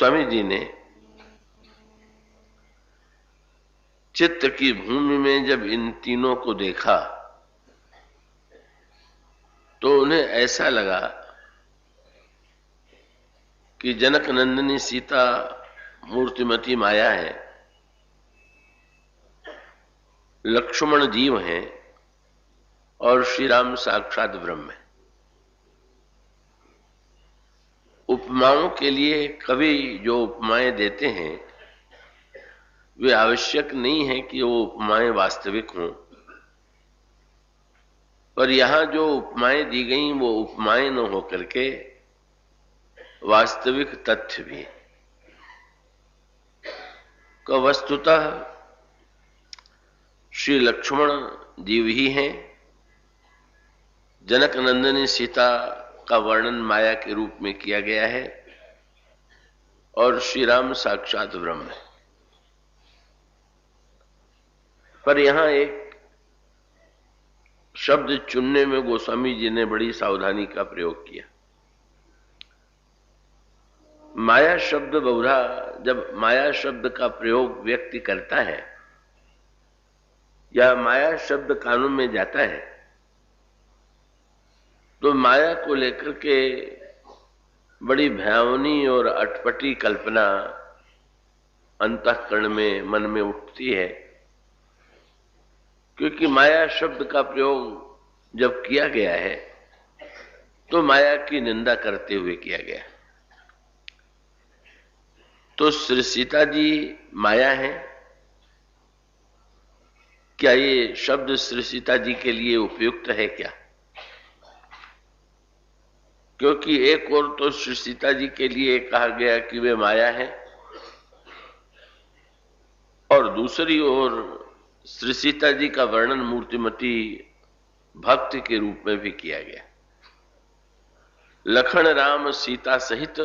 गोस्वामी जी ने चित्त की भूमि में जब इन तीनों को देखा तो उन्हें ऐसा लगा कि जनक नंदिनी सीता मूर्तिमती माया है, लक्ष्मण जीव हैं और श्री राम साक्षात ब्रह्म है। उपमाओं के लिए कवि जो उपमाएं देते हैं वे आवश्यक नहीं है कि वो उपमाएं वास्तविक हों, पर यहां जो उपमाएं दी गई वो उपमाएं न होकर के वास्तविक तथ्य भी का वस्तुतः श्री लक्ष्मण जीव ही हैं। जनक नंदिनी सीता का वर्णन माया के रूप में किया गया है और श्री राम साक्षात ब्रह्म है। पर यहां एक शब्द चुनने में गोस्वामी जी ने बड़ी सावधानी का प्रयोग किया। माया शब्द बहुधा जब माया शब्द का प्रयोग व्यक्ति करता है या माया शब्द कानून में जाता है तो माया को लेकर के बड़ी भयावनी और अटपटी कल्पना अंतःकरण में मन में उठती है, क्योंकि माया शब्द का प्रयोग जब किया गया है तो माया की निंदा करते हुए किया गया। तो श्री सीता जी माया है, क्या ये शब्द श्री सीता जी के लिए उपयुक्त है क्या? क्योंकि एक और तो श्री सीता जी के लिए कहा गया कि वे माया है और दूसरी ओर श्री सीता जी का वर्णन मूर्तिमती भक्ति के रूप में भी किया गया। लखन राम सीता सहित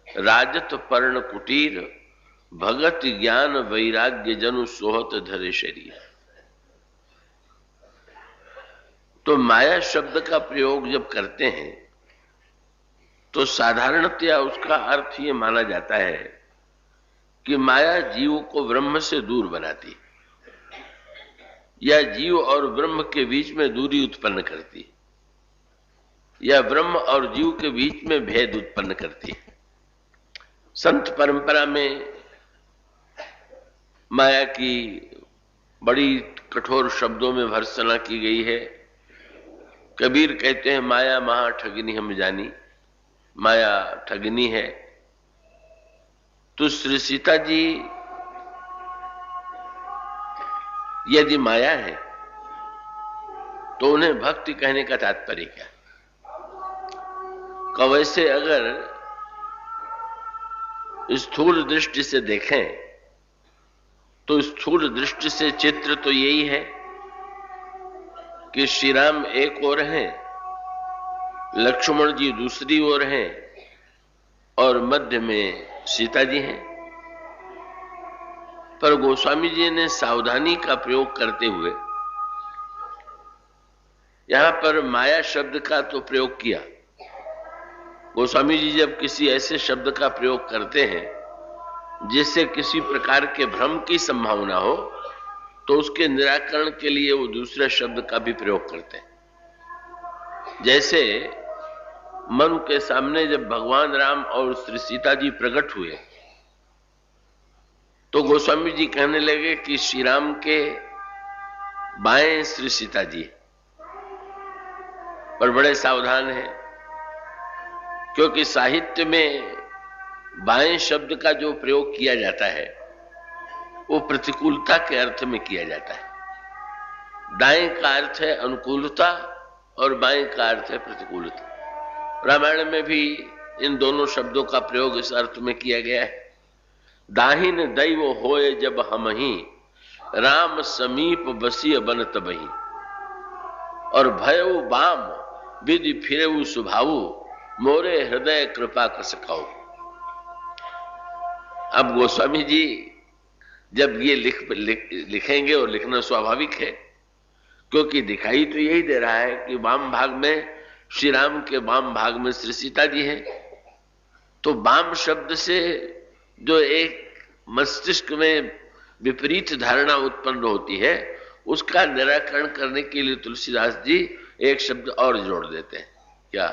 राजत पर्ण कुटीर भगत ज्ञान वैराग्य जनु सोहत धरे शरीर। तो माया शब्द का प्रयोग जब करते हैं तो साधारणतया उसका अर्थ ये माना जाता है कि माया जीव को ब्रह्म से दूर बनाती या जीव और ब्रह्म के बीच में दूरी उत्पन्न करती या ब्रह्म और जीव के बीच में भेद उत्पन्न करती है। संत परंपरा में माया की बड़ी कठोर शब्दों में भर्त्सना की गई है। कबीर कहते हैं माया महा ठगिनी हम जानी, माया ठगनी है। तो श्री सीता जी यदि माया है तो उन्हें भक्ति कहने का तात्पर्य क्या? वैसे अगर स्थूल दृष्टि से देखें तो स्थूल दृष्टि से चित्र तो यही है कि श्री राम एक ओर हैं, लक्ष्मण जी दूसरी ओर हैं और मध्य में सीता जी हैं। पर गोस्वामी जी ने सावधानी का प्रयोग करते हुए यहां पर माया शब्द का तो प्रयोग किया। गोस्वामी जी जब किसी ऐसे शब्द का प्रयोग करते हैं जिससे किसी प्रकार के भ्रम की संभावना हो तो उसके निराकरण के लिए वो दूसरे शब्द का भी प्रयोग करते हैं। जैसे मनु के सामने जब भगवान राम और श्री सीता जी प्रकट हुए तो गोस्वामी जी कहने लगे कि श्री राम के बाएं श्री सीता जी, पर बड़े सावधान हैं क्योंकि साहित्य में बाएं शब्द का जो प्रयोग किया जाता है वो प्रतिकूलता के अर्थ में किया जाता है। दाएं का अर्थ है अनुकूलता और बाएं का अर्थ है प्रतिकूलता। रामायण में भी इन दोनों शब्दों का प्रयोग इस अर्थ में किया गया है। दाहिन दैव होए जब हमहि राम समीप बसिय बन तबहि और भयउ बाम विधि फिरेउ सुभाऊ मोरे हृदय कृपा कर सकाऊ। अब गोस्वामी जी जब ये लिखेंगे और लिखना स्वाभाविक है क्योंकि दिखाई तो यही दे रहा है कि वाम भाग में श्री राम के वाम भाग में श्री सीता जी हैं। तो वाम शब्द से जो एक मस्तिष्क में विपरीत धारणा उत्पन्न होती है, उसका निराकरण करने के लिए तुलसीदास जी एक शब्द और जोड़ देते हैं। क्या?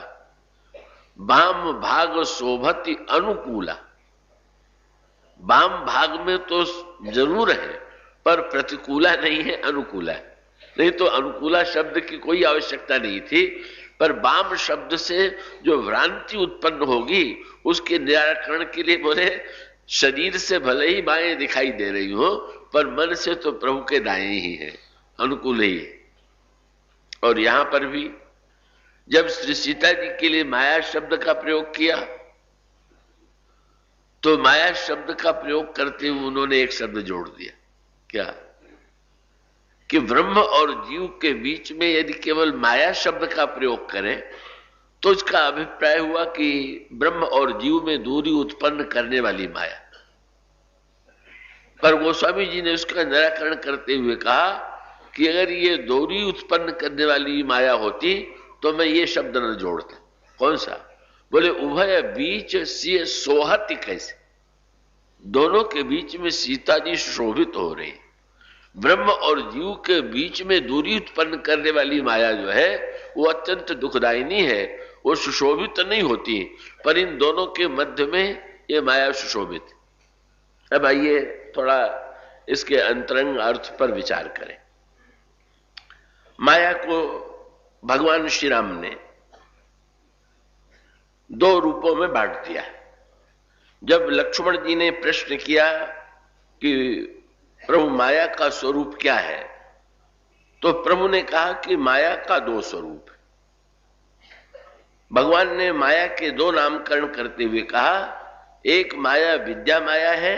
वाम भाग शोभति अनुकूला। वाम भाग में तो जरूर है, पर प्रतिकूला नहीं है, अनुकूला है। नहीं तो अनुकूला शब्द की कोई आवश्यकता नहीं थी, पर वाम शब्द से जो भ्रांति उत्पन्न होगी उसके निराकरण के लिए बोले शरीर से भले ही बाएं दिखाई दे रही हो, पर मन से तो प्रभु के दाएं ही है, अनुकूल ही है। और यहां पर भी जब श्री सीता जी के लिए माया शब्द का प्रयोग किया, तो माया शब्द का प्रयोग करते हुए उन्होंने एक शब्द जोड़ दिया। क्या? कि ब्रह्म और जीव के बीच में यदि केवल माया शब्द का प्रयोग करें तो इसका अभिप्राय हुआ कि ब्रह्म और जीव में दूरी उत्पन्न करने वाली माया। पर गोस्वामी जी ने उसका निराकरण करते हुए कहा कि अगर ये दूरी उत्पन्न करने वाली माया होती तो मैं ये शब्द न जोड़ता। कौन सा? बोले उभय बीच सिय सोहति कैसे, दोनों के बीच में सीता जी शोभित हो रही। ब्रह्म और जीव के बीच में दूरी उत्पन्न करने वाली माया जो है वो अत्यंत दुखदायिनी है, वो सुशोभित नहीं होती, पर इन दोनों के मध्य में ये माया सुशोभित। अब आइए थोड़ा इसके अंतरंग अर्थ पर विचार करें। माया को भगवान श्री राम ने दो रूपों में बांट दिया। जब लक्ष्मण जी ने प्रश्न किया कि प्रभु माया का स्वरूप क्या है, तो प्रभु ने कहा कि माया का दो स्वरूप है। भगवान ने माया के दो नामकरण करते हुए कहा, एक माया विद्या माया है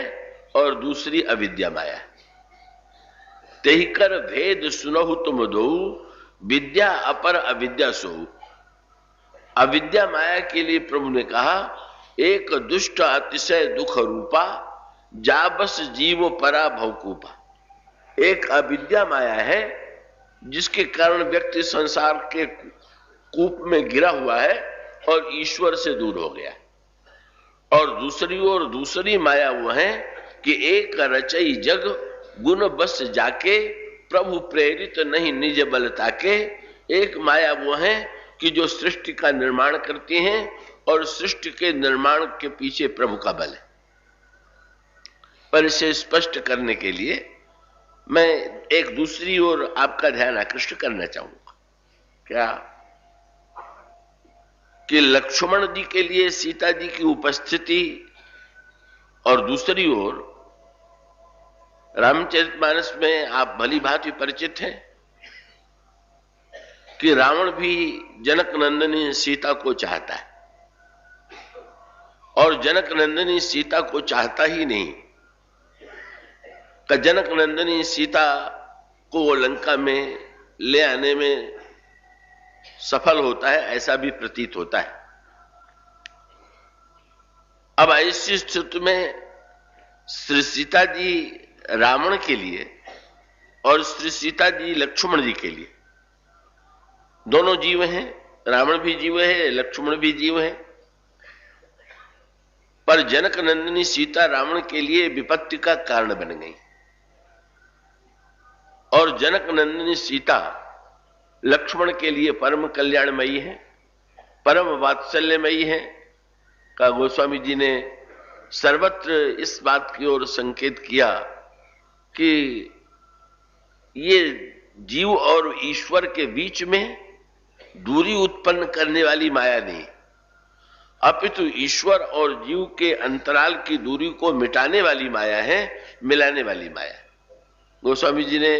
और दूसरी अविद्या माया है। तेहि कर भेद सुनहु तुम दो, विद्या अपर अविद्या सोहु। अविद्या माया के लिए प्रभु ने कहा, एक दुष्ट अतिशय दुख रूपा, जा बस जीव परा भवकूपा। एक अविद्या माया है जिसके कारण व्यक्ति संसार के कूप में गिरा हुआ है और ईश्वर से दूर हो गया। और दूसरी ओर दूसरी माया वो है कि एक रचई जग गुण बस जाके, प्रभु प्रेरित नहीं निज बल ताके। एक माया वो है कि जो सृष्टि का निर्माण करती हैं और सृष्टि के निर्माण के पीछे प्रभु का बल है। पर इसे स्पष्ट करने के लिए मैं एक दूसरी ओर आपका ध्यान आकृष्ट करना चाहूंगा। क्या? कि लक्ष्मण जी के लिए सीता जी की उपस्थिति और दूसरी ओर रामचरितमानस में आप भली भांति परिचित हैं कि रावण भी जनक नंदिनी सीता को चाहता है, और जनक नंदिनी सीता को चाहता ही नहीं कि जनक नंदिनी सीता को लंका में ले आने में सफल होता है, ऐसा भी प्रतीत होता है। अब ऐसी स्थिति में श्री सीता जी रावण के लिए और श्री सीता जी लक्ष्मण जी के लिए, दोनों जीव हैं, रावण भी जीव है, लक्ष्मण भी जीव है। पर जनक नंदिनी सीता रावण के लिए विपत्ति का कारण बन गई, और जनक नंदिनी सीता लक्ष्मण के लिए परम कल्याणमयी है, परम वात्सल्यमयी है। का गोस्वामी जी ने सर्वत्र इस बात की ओर संकेत किया कि ये जीव और ईश्वर के बीच में दूरी उत्पन्न करने वाली माया नहीं, अपितु ईश्वर और जीव के अंतराल की दूरी को मिटाने वाली माया है, मिलाने वाली माया। गोस्वामी जी ने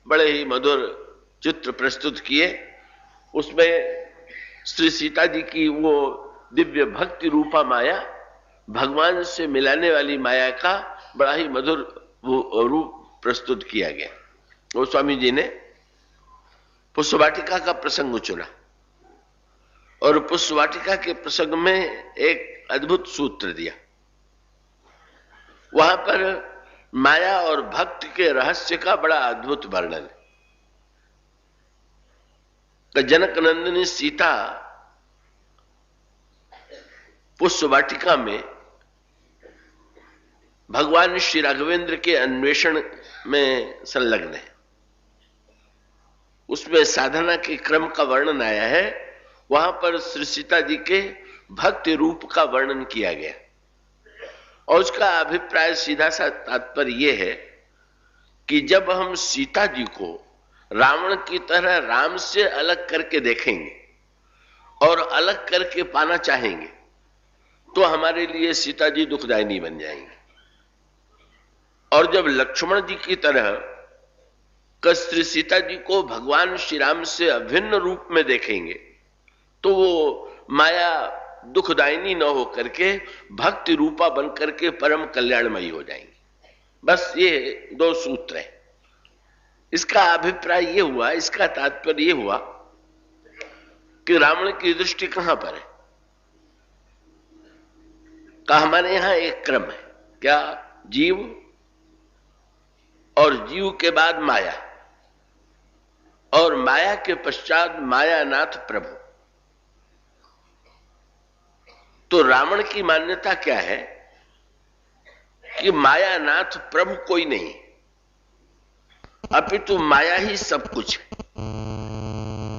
बड़े ही मधुर चित्र प्रस्तुत किए। उसमें श्री सीता जी की वो दिव्य भक्ति रूपा माया, भगवान से मिलाने वाली माया का बड़ा ही मधुर वो रूप प्रस्तुत किया गया। गोस्वामी जी ने पुष्पवाटिका का प्रसंग चुना, और पुष्पवाटिका के प्रसंग में एक अद्भुत सूत्र दिया। वहां पर माया और भक्ति के रहस्य का बड़ा अद्भुत वर्णन है। जनक नंदिनी सीता पुष्पवाटिका में भगवान श्री राघवेंद्र के अन्वेषण में संलग्न है। उसमें साधना के क्रम का वर्णन आया है। वहां पर श्री सीता जी के भक्ति रूप का वर्णन किया गया और उसका अभिप्राय सीधा सा तात्पर्य यह है कि जब हम सीता जी को रावण की तरह राम से अलग करके देखेंगे और अलग करके पाना चाहेंगे तो हमारे लिए सीता जी दुखदायिनी बन जाएंगे। और जब लक्ष्मण जी की तरह श्री सीता जी को भगवान श्री राम से अभिन्न रूप में देखेंगे तो वो माया दुखदायिनी न हो करके भक्ति रूपा बन करके परम कल्याणमयी हो जाएंगे। बस ये दो सूत्र है। इसका अभिप्राय ये हुआ, इसका तात्पर्य ये हुआ कि रावण की दृष्टि कहां पर है? का हमारे यहां एक क्रम है, क्या? जीव और जीव के बाद माया और माया के पश्चात मायानाथ प्रभु। तो रावण की मान्यता क्या है कि मायानाथ प्रभु कोई नहीं, अपितु माया ही सब कुछ है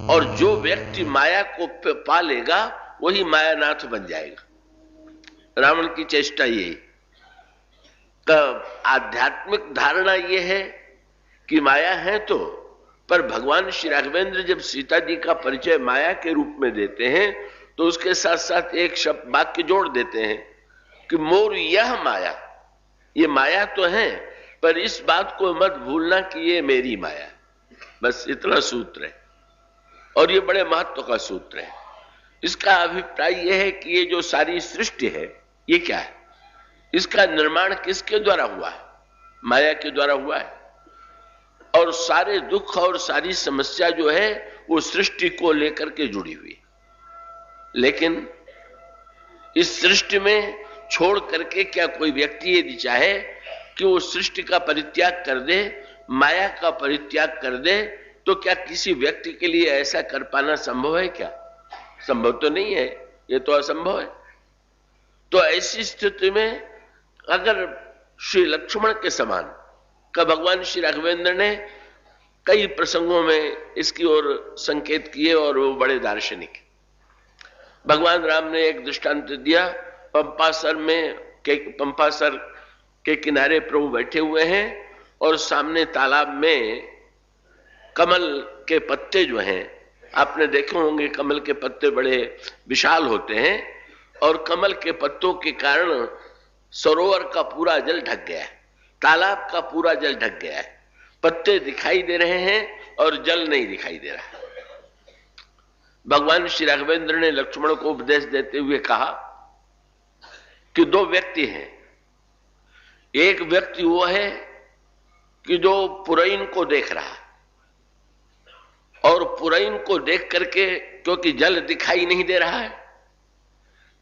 और जो व्यक्ति माया को पा लेगा वही मायानाथ बन जाएगा। रावण की चेष्टा यही। आध्यात्मिक धारणा यह है कि माया है तो, पर भगवान श्री राघवेंद्र जब सीता जी का परिचय माया के रूप में देते हैं तो उसके साथ साथ एक शब्द वाक्य जोड़ देते हैं कि मोर यह माया, ये माया तो है पर इस बात को मत भूलना कि ये मेरी माया। बस इतना सूत्र है और ये बड़े महत्व का सूत्र है। इसका अभिप्राय यह है कि ये जो सारी सृष्टि है ये क्या है? इसका निर्माण किसके द्वारा हुआ है? माया के द्वारा हुआ है। और सारे दुख और सारी समस्या जो है वो सृष्टि को लेकर के जुड़ी हुई है। लेकिन इस सृष्टि में छोड़ करके क्या कोई व्यक्ति यदि चाहे कि वो सृष्टि का परित्याग कर दे, माया का परित्याग कर दे, तो क्या किसी व्यक्ति के लिए ऐसा कर पाना संभव है? क्या संभव तो नहीं है, ये तो असंभव है। तो ऐसी स्थिति में अगर श्री लक्ष्मण के समान का भगवान श्री राघवेंद्र ने कई प्रसंगों में इसकी ओर संकेत किए और वो बड़े दार्शनिक। भगवान राम ने एक दृष्टांत दिया, पंपासर के किनारे प्रभु बैठे हुए हैं और सामने तालाब में कमल के पत्ते जो हैं, आपने देखे होंगे कमल के पत्ते बड़े विशाल होते हैं और कमल के पत्तों के कारण सरोवर का पूरा जल ढक गया है, तालाब का पूरा जल ढक गया है। पत्ते दिखाई दे रहे हैं और जल नहीं दिखाई दे रहा। भगवान श्री राघवेंद्र ने लक्ष्मण को उपदेश देते हुए कहा कि दो व्यक्ति हैं। एक व्यक्ति वो है कि जो पुरैन को देख रहा है और पुरैन को देख करके, क्योंकि जल दिखाई नहीं दे रहा है,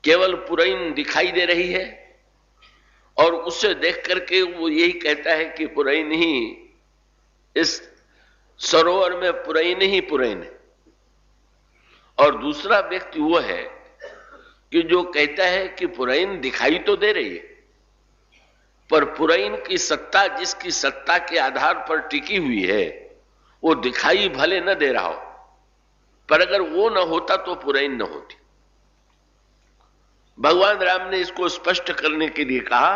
केवल पुरैन दिखाई दे रही है और उसे देख करके वो यही कहता है कि पुरैन ही, इस सरोवर में पुरैन ही पुरैन है। और दूसरा व्यक्ति वो है कि जो कहता है कि पुरैन दिखाई तो दे रही है पर पुरैन की सत्ता, जिसकी सत्ता के आधार पर टिकी हुई है, वो दिखाई भले न दे रहा हो पर अगर वो न होता तो पुरैन न होती। भगवान राम ने इसको स्पष्ट करने के लिए कहा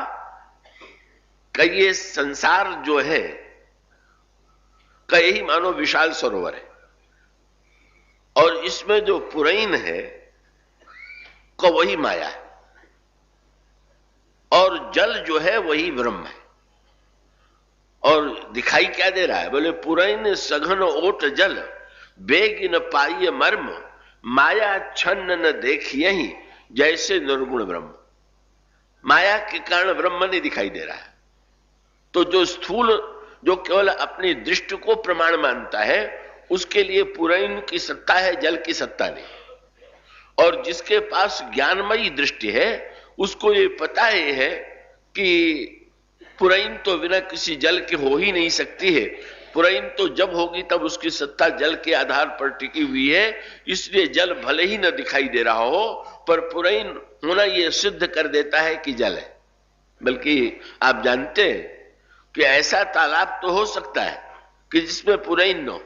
कि ये संसार जो है का यही मानो विशाल सरोवर है और इसमें जो पुरैन है का वही माया है और जल जो है वही ब्रह्म है। और दिखाई क्या दे रहा है? बोले पुरैन सघन ओट जल बेग न पाइय मर्म माया छन्न न देखियहि जैसे निर्गुण ब्रह्म। माया के कारण ब्रह्म नहीं दिखाई दे रहा है। तो जो स्थूल, जो केवल अपनी दृष्टि को प्रमाण मानता है, उसके लिए पुरैन की सत्ता है, जल की सत्ता नहीं। और जिसके पास ज्ञानमयी दृष्टि है उसको ये पता है कि पुरैन तो बिना किसी जल के हो ही नहीं सकती है। पुरैन तो जब होगी तब उसकी सत्ता जल के आधार पर टिकी हुई है, इसलिए जल भले ही न दिखाई दे रहा हो पर पुरैन होना यह सिद्ध कर देता है कि जल है। बल्कि आप जानते हैं कि ऐसा तालाब तो हो सकता है कि जिसमें पुरैन न हो,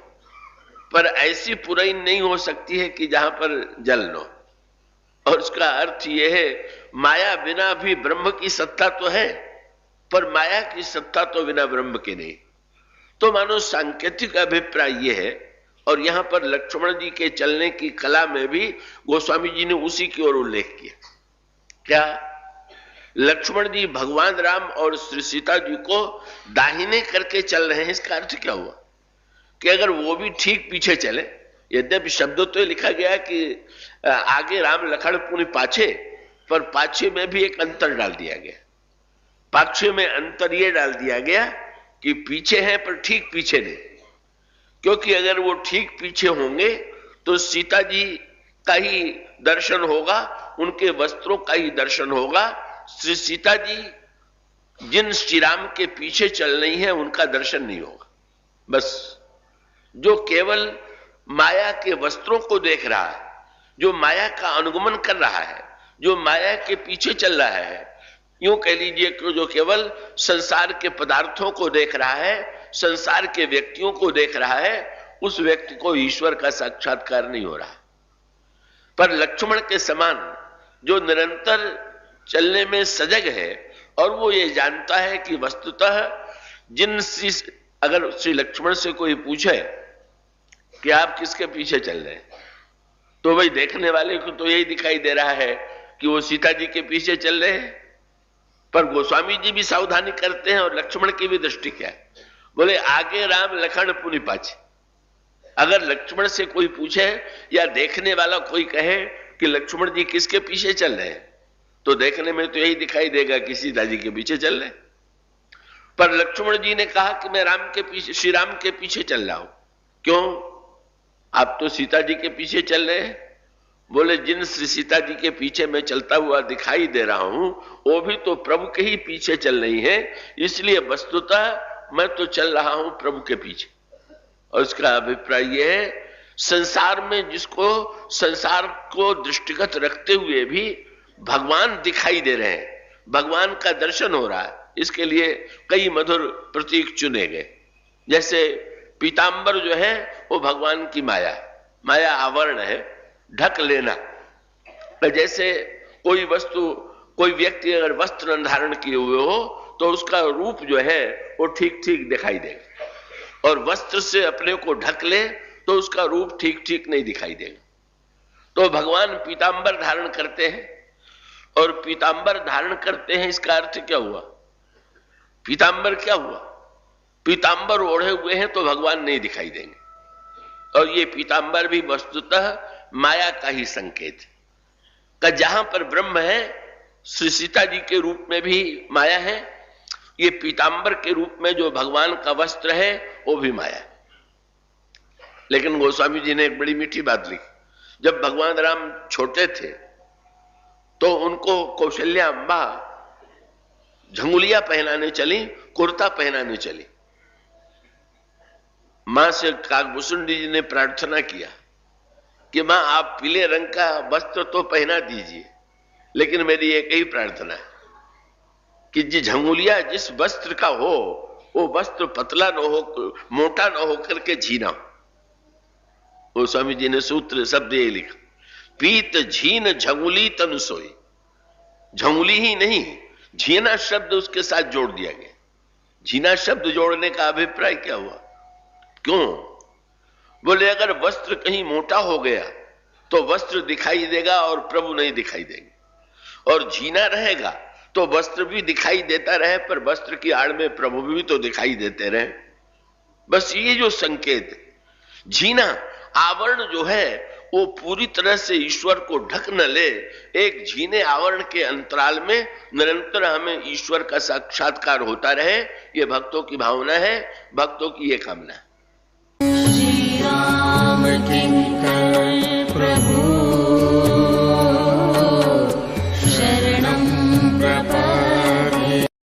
पर ऐसी पुरैन नहीं हो सकती है कि जहां पर जल न हो। और उसका अर्थ यह है, माया बिना भी ब्रह्म की सत्ता तो है, पर माया की सत्ता तो बिना ब्रह्म के नहीं। तो मानो सांकेतिक अभिप्राय यह है, और यहां पर लक्ष्मण जी के चलने की कला में भी गोस्वामी जी ने उसी की ओर उल्लेख किया। क्या लक्ष्मण जी भगवान राम और श्री सीता जी को दाहिने करके चल रहे हैं? इसका अर्थ क्या हुआ कि अगर वो भी ठीक पीछे चले, यद्यपि शब्द तो लिखा गया कि आगे राम लखन पुनि पाछे, पर पाछे में भी एक अंतर डाल दिया गया। पाछे में अंतर यह डाल दिया गया कि पीछे है पर ठीक पीछे नहीं, क्योंकि अगर वो ठीक पीछे होंगे तो सीता जी का ही दर्शन होगा, उनके वस्त्रों का ही दर्शन होगा। श्री सीता जी जिन श्री राम के पीछे चल रही है उनका दर्शन नहीं होगा। बस जो केवल माया के वस्त्रों को देख रहा है, जो माया का अनुगमन कर रहा है, जो माया के पीछे चल रहा है, यूं कह लीजिए कि जो केवल संसार के पदार्थों को देख रहा है, संसार के व्यक्तियों को देख रहा है, उस व्यक्ति को ईश्वर का साक्षात्कार नहीं हो रहा। पर लक्ष्मण के समान जो निरंतर चलने में सजग है और वो ये जानता है कि वस्तुतः अगर श्री लक्ष्मण से कोई पूछे कि आप किसके पीछे चल रहे हैं, तो भाई देखने वाले को तो यही दिखाई दे रहा है कि वो सीता जी के पीछे चल रहे हैं। पर गोस्वामी जी भी सावधानी करते हैं और लक्ष्मण की भी दृष्टि क्या है, बोले आगे राम लखन पुनि पाछे। अगर लक्ष्मण से कोई पूछे या देखने वाला कोई कहे कि लक्ष्मण जी किसके पीछे चल रहे हैं, तो देखने में तो यही दिखाई देगा कि सीता जी के पीछे चल रहे। पर लक्ष्मण जी ने कहा कि मैं राम के पीछे, श्री राम के पीछे चल रहा हूं। क्यों? आप तो सीता जी के पीछे चल रहे हैं। बोले जिन श्री सीता जी के पीछे मैं चलता हुआ दिखाई दे रहा हूं, वो भी तो प्रभु के ही पीछे चल रही है, इसलिए वस्तुतः मैं तो चल रहा हूं प्रभु के पीछे। और उसका अभिप्राय यह है, संसार में जिसको संसार को दृष्टिगत रखते हुए भी भगवान दिखाई दे रहे हैं, भगवान का दर्शन हो रहा है, इसके लिए कई मधुर प्रतीक चुने गए। जैसे पीतांबर जो है वो भगवान की माया है, माया आवरण है, ढक लेना। जैसे कोई वस्तु, कोई व्यक्ति अगर वस्त्र धारण किए हुए हो तो उसका रूप जो है वो ठीक ठीक दिखाई देगा, और वस्त्र से अपने को ढक ले तो उसका रूप ठीक ठीक नहीं दिखाई देगा। तो भगवान पीतांबर धारण करते हैं, और पीतांबर धारण करते हैं, इसका अर्थ क्या हुआ? पीतांबर क्या हुआ? पीतांबर ओढ़े हुए हैं तो भगवान नहीं दिखाई देंगे, और ये पीतांबर भी वस्तुतः माया का ही संकेत है कि जहां पर ब्रह्म है, श्री सीता जी के रूप में भी माया है, ये पीतांबर के रूप में जो भगवान का वस्त्र है वो भी माया है। लेकिन गोस्वामी जी ने एक बड़ी मीठी बात लिखी। जब भगवान राम छोटे थे तो उनको कौशल्या अम्बा झंगुलिया पहनाने चली, कुर्ता पहनाने चली। मां से काकभूषुंडी जी ने प्रार्थना किया कि मां आप पीले रंग का वस्त्र तो पहना दीजिए, लेकिन मेरी एक ही प्रार्थना है कि जी झंगुलिया जिस वस्त्र का हो वो वस्त्र पतला न हो, मोटा न हो करके झीना हो। वो स्वामी जी ने सूत्र शब्द ये लिखा, पीत झीन झंगुली तनु सोई। झंगुली ही नहीं, झीना शब्द उसके साथ जोड़ दिया गया। झीना शब्द जोड़ने का अभिप्राय क्या हुआ? क्यों? बोले अगर वस्त्र कहीं मोटा हो गया तो वस्त्र दिखाई देगा और प्रभु नहीं दिखाई देंगे, और झीना रहेगा तो वस्त्र भी दिखाई देता रहे पर वस्त्र की आड़ में प्रभु भी तो दिखाई देते रहे। बस ये जो संकेत, झीना आवरण जो है वो पूरी तरह से ईश्वर को ढक न ले, एक झीने आवरण के अंतराल में निरंतर हमें ईश्वर का साक्षात्कार होता रहे, ये भक्तों की भावना है, भक्तों की ये कामना है।